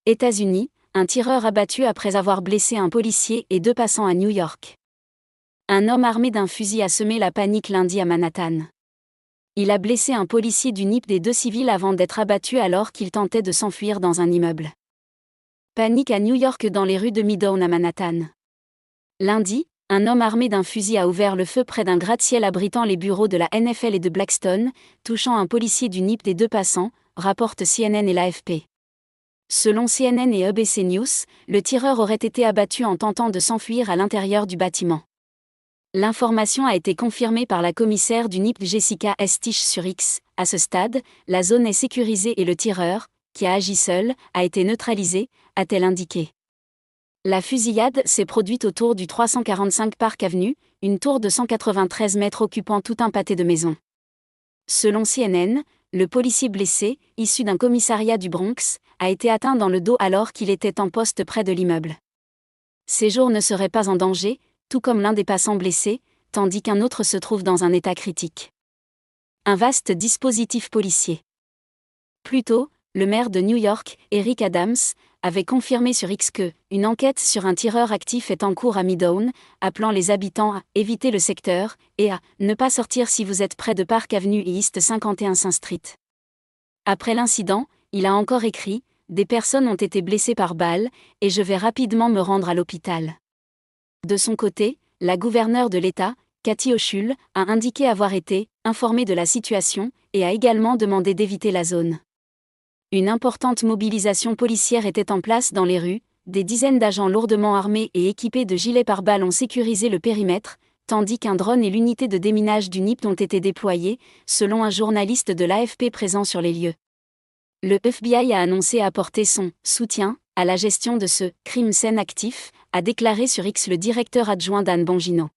États-Unis, un tireur abattu après avoir blessé un policier et 2 passants à New York. Un homme armé d'un fusil a semé la panique lundi à Manhattan. Il a blessé un policier du NIP et 2 civils avant d'être abattu alors qu'il tentait de s'enfuir dans un immeuble. Panique à New York dans les rues de Midtown à Manhattan. Lundi, un homme armé d'un fusil a ouvert le feu près d'un gratte-ciel abritant les bureaux de la NFL et de Blackstone, touchant un policier du NIP et 2 passants, rapportent CNN et l'AFP. Selon CNN et ABC News, le tireur aurait été abattu en tentant de s'enfuir à l'intérieur du bâtiment. L'information a été confirmée par la commissaire du NIP Jessica Stich sur X. À ce stade, la zone est sécurisée et le tireur, qui a agi seul, a été neutralisé, a-t-elle indiqué. La fusillade s'est produite autour du 345 Park Avenue, une tour de 193 mètres occupant tout un pâté de maisons. Selon CNN, le policier blessé, issu d'un commissariat du Bronx, a été atteint dans le dos alors qu'il était en poste près de l'immeuble. Ses jours ne seraient pas en danger, tout comme l'un des passants blessés, tandis qu'un autre se trouve dans un état critique. Un vaste dispositif policier. Plus tôt, le maire de New York, Eric Adams, avait confirmé sur X que une enquête sur un tireur actif est en cours à Midtown, appelant les habitants à éviter le secteur et à ne pas sortir si vous êtes près de Park Avenue et East 51 St Street. Après l'incident, il a encore écrit « Des personnes ont été blessées par balle, et je vais rapidement me rendre à l'hôpital ». De son côté, la gouverneure de l'État, Kathy Hochul, a indiqué avoir été informée de la situation et a également demandé d'éviter la zone. Une importante mobilisation policière était en place dans les rues, des dizaines d'agents lourdement armés et équipés de gilets pare-balles ont sécurisé le périmètre, tandis qu'un drone et l'unité de déminage du NIP ont été déployés, selon un journaliste de l'AFP présent sur les lieux. Le FBI a annoncé apporter son soutien à la gestion de ce crime scène actif, a déclaré sur X le directeur adjoint Dan Bongino.